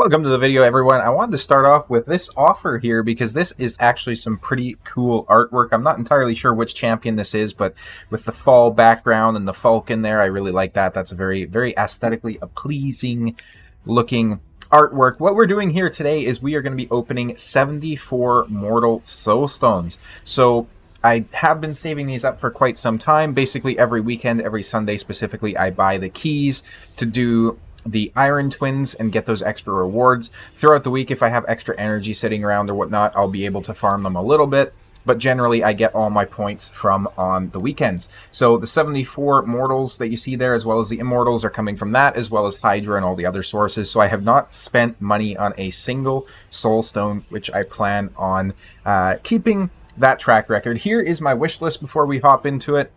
Welcome to the video, everyone. I wanted to start off with this offer here because this is actually some pretty cool artwork. I'm not entirely sure which champion this is, but with the fall background and the Falcon there, I really like that. That's a very, very aesthetically pleasing looking artwork. What we're doing here today is we are going to be opening 74 Mortal Soulstones. So I have been saving these up for quite some time. Basically every weekend, every Sunday specifically, I buy the keys to do the Iron Twins and get those extra rewards. Throughout the week, if I have extra energy sitting around or whatnot, I'll be able to farm them a little bit, but generally I get all my points from on the weekends. So the 74 mortals that you see there, as well as the immortals, are coming from that, as well as Hydra and all the other sources. So I have not spent money on a single Soulstone, which I plan on keeping that track record. Here is my wish list before we hop into it.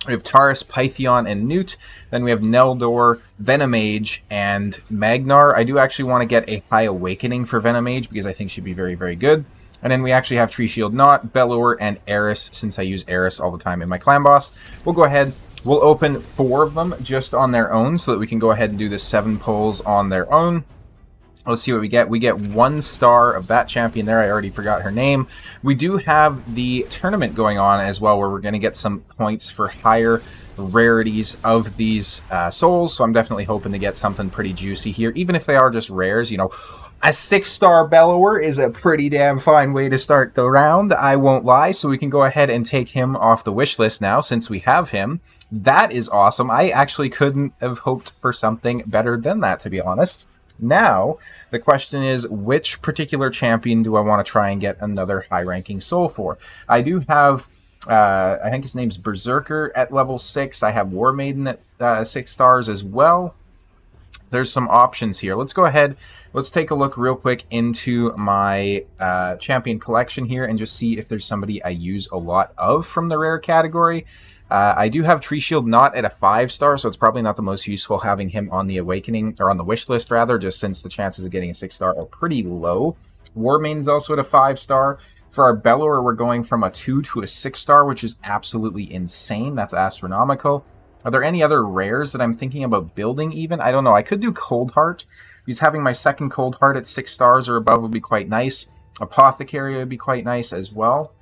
We have Taurus, Pythion, and Newt. Then we have Neldor, Venomage, and Magnar. I do actually want to get a High Awakening for Venomage because I think she'd be very, very good. And then we actually have Tree Shield Knot, Belor, and Eris, since I use Eris all the time in my clan boss. We'll go ahead. We'll open 4 of them just on their own so that we can go ahead and do the 7 pulls on their own. Let's see what we get. We get 1 star of that champion there. I already forgot her name. We do have the tournament going on as well, where we're going to get some points for higher rarities of these souls. So I'm definitely hoping to get something pretty juicy here, even if they are just rares. You know, a 6-star Bellower is a pretty damn fine way to start the round, I won't lie. So we can go ahead and take him off the wish list now, since we have him. That is awesome. I actually couldn't have hoped for something better than that, to be honest. Now, the question is, which particular champion do I want to try and get another high-ranking soul for? I do have, I think his name's Berserker at level 6. I have War Maiden at 6 stars as well. There's some options here. Let's go ahead. Let's take a look real quick into my champion collection here and just see if there's somebody I use a lot of from the rare category. I do have Tree Shield Knot at a 5-star, so it's probably not the most useful having him on the Awakening, or on the wish list rather, just since the chances of getting a 6-star are pretty low. War Maiden's also at a 5-star. For our Belor, we're going from a 2 to a 6-star, which is absolutely insane. That's astronomical. Are there any other rares that I'm thinking about building even? I don't know. I could do Cold Heart, because having my second Cold Heart at 6 stars or above would be quite nice. Apothecary would be quite nice as well.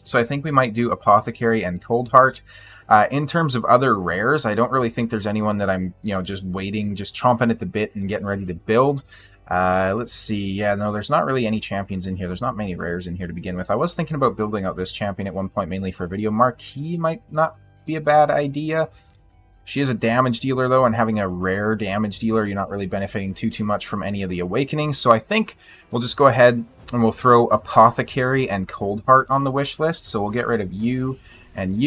So I think we might do Apothecary and Cold Heart. In terms of other rares, I don't really think there's anyone that I'm, just waiting, just chomping at the bit and getting ready to build. Let's see. Yeah, no, there's not really any champions in here. There's not many rares in here to begin with. I was thinking about building out this champion at one point, mainly for video. Marquis might not be a bad idea. She is a damage dealer, though, and having a rare damage dealer, you're not really benefiting too much from any of the awakenings. So I think we'll just go ahead and we'll throw Apothecary and Cold Heart on the wish list. So we'll get rid of you, and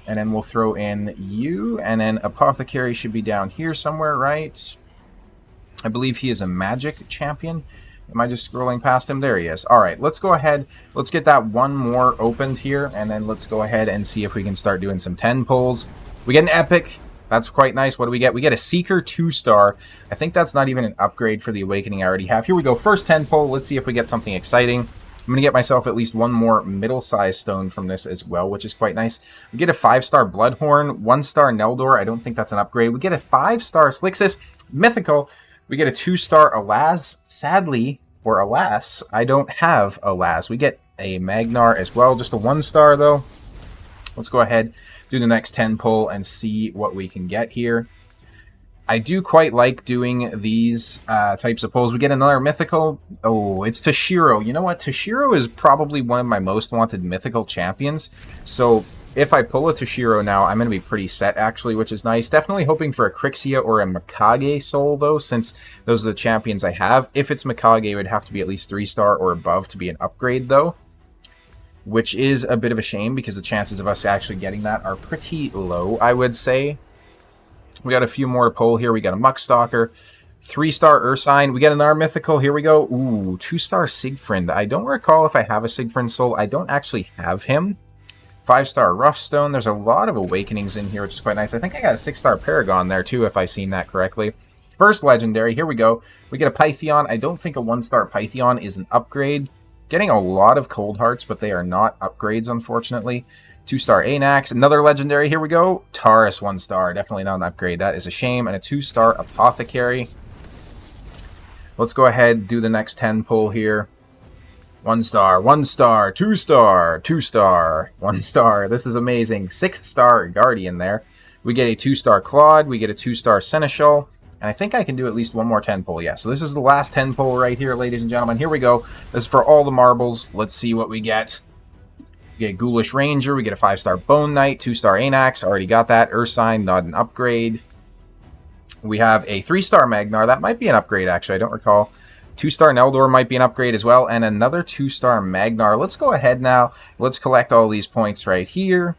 then we'll throw in you, and then Apothecary should be down here somewhere, right? I believe he is a magic champion. Am I just scrolling past him? There he is. All right, let's go ahead. Let's get that one more opened here, and then let's go ahead and see if we can start doing some 10 pulls. We get an Epic. That's quite nice. What do we get? We get a Seeker 2-star. I think that's not even an upgrade for the Awakening I already have. Here we go. First 10 pull. Let's see if we get something exciting. I'm going to get myself at least one more middle-sized stone from this as well, which is quite nice. We get a 5-star Bloodhorn, 1-star Neldor. I don't think that's an upgrade. We get a 5-star Slixus, mythical. We get a 2-star Alas. Sadly, or alas, I don't have Alas. We get a Magnar as well, just a 1-star though. Let's go ahead, do the next 10 pull and see what we can get here. I do quite like doing these types of pulls. We get another mythical. Oh, it's Toshiro. You know what? Toshiro is probably one of my most wanted mythical champions. So if I pull a Toshiro now, I'm going to be pretty set, actually, which is nice. Definitely hoping for a Crixia or a Mikage soul, though, since those are the champions I have. If it's Mikage, it would have to be at least 3-star or above to be an upgrade, though, which is a bit of a shame because the chances of us actually getting that are pretty low, I would say. We got a few more to pull here. We got a Muckstalker, 3-star Ursine. We get another mythical. Here we go. Ooh, 2-star Siegfried. I don't recall if I have a Siegfried soul. I don't actually have him. 5-star Roughstone. There's a lot of awakenings in here, which is quite nice. I think I got a 6-star Paragon there, too, if I've seen that correctly. First legendary. Here we go. We get a Pythion. I don't think a 1-star Pythion is an upgrade. Getting a lot of Cold Hearts, but they are not upgrades, unfortunately. 2-star Anax. Another legendary. Here we go. Taurus, 1-star. Definitely not an upgrade. That is a shame. And a 2-star Apothecary. Let's go ahead, do the next 10 pull here. 1 star, 1 star, 2 star, 2 star, 1 star. This is amazing. 6 star Guardian there. We get a 2 star Claude. We get a 2 star Seneschal. And I think I can do at least one more 10 pull. Yeah, so this is the last 10 pull right here, ladies and gentlemen. Here we go. This is for all the marbles. Let's see what we get. We get a Ghoulish Ranger. We get a 5 star Bone Knight, 2 star Anax. Already got that. Ursine, not an upgrade. We have a 3 star Magnar. That might be an upgrade, actually. I don't recall. 2 star Neldor might be an upgrade as well. And another 2 star Magnar. Let's go ahead now. Let's collect all these points right here.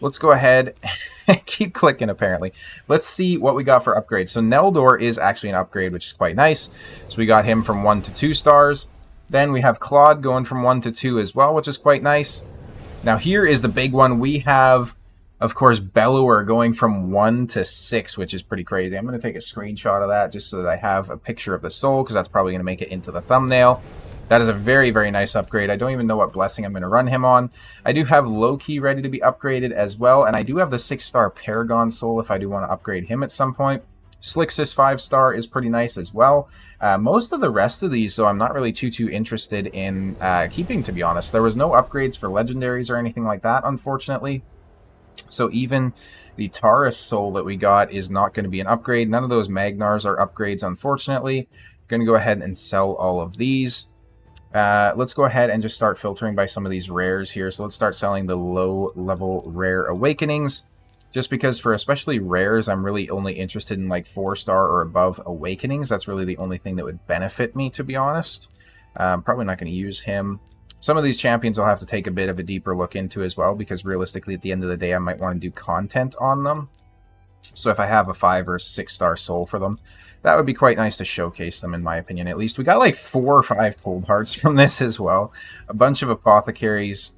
Let's go ahead and keep clicking, apparently. Let's see what we got for upgrades. So Neldor is actually an upgrade, which is quite nice. So we got him from 1 to 2 stars. Then we have Claude going from 1 to 2 as well, which is quite nice. Now here is the big one. We have, of course, Bellower going from 1 to 6, which is pretty crazy. I'm going to take a screenshot of that just so that I have a picture of the soul, because that's probably going to make it into the thumbnail. That is a very, very nice upgrade. I don't even know what blessing I'm going to run him on. I do have Loki ready to be upgraded as well, and I do have the 6 star Paragon Soul if I do want to upgrade him at some point. Slixus 5 star is pretty nice as well. Most of the rest of these, though, I'm not really too interested in keeping, to be honest. There was no upgrades for legendaries or anything like that, unfortunately. So even the Taurus Soul that we got is not going to be an upgrade. None of those Magnars are upgrades, unfortunately. Going to go ahead and sell all of these. Let's go ahead and just start filtering by some of these rares here. So let's start selling the low-level rare awakenings. Just because for especially rares, I'm really only interested in like 4 star or above awakenings. That's really the only thing that would benefit me, to be honest. Probably not going to use him. Some of these champions I'll have to take a bit of a deeper look into as well, because realistically at the end of the day I might want to do content on them. So if I have a 5 or 6 star soul for them, that would be quite nice to showcase them, in my opinion. At least we got like 4 or 5 cold hearts from this as well. A bunch of apothecaries.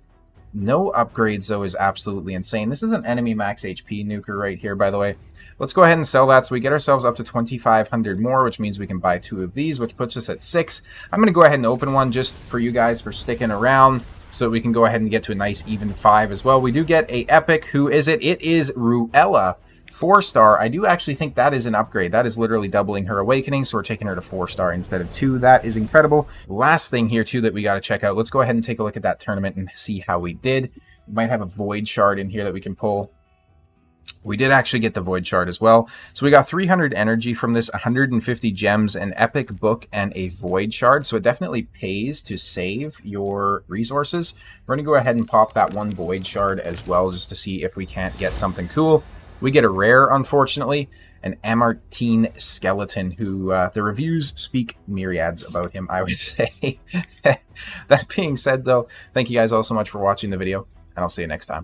No upgrades, though, is absolutely insane. This is an enemy max HP nuker right here, by the way. Let's go ahead and sell that so we get ourselves up to 2,500 more, which means we can buy 2 of these, which puts us at 6. I'm going to go ahead and open one just for you guys for sticking around so that we can go ahead and get to a nice even 5 as well. We do get a epic. Who is it? It is Ruella. 4 star. I do actually think that is an upgrade. That is literally doubling her awakening, so we're taking her to 4 star instead of 2. That is incredible. Last thing here, too, that we got to check out. Let's go ahead and take a look at that tournament and see how we did. We might have a Void Shard in here that we can pull. We did actually get the Void Shard as well. So we got 300 energy from this, 150 gems, an epic book, and a Void Shard. So it definitely pays to save your resources. We're going to go ahead and pop that 1 Void Shard as well, just to see if we can't get something cool. We get a rare, unfortunately, an Amartine Skeleton, who the reviews speak myriads about him, I would say. That being said, though, thank you guys all so much for watching the video, and I'll see you next time.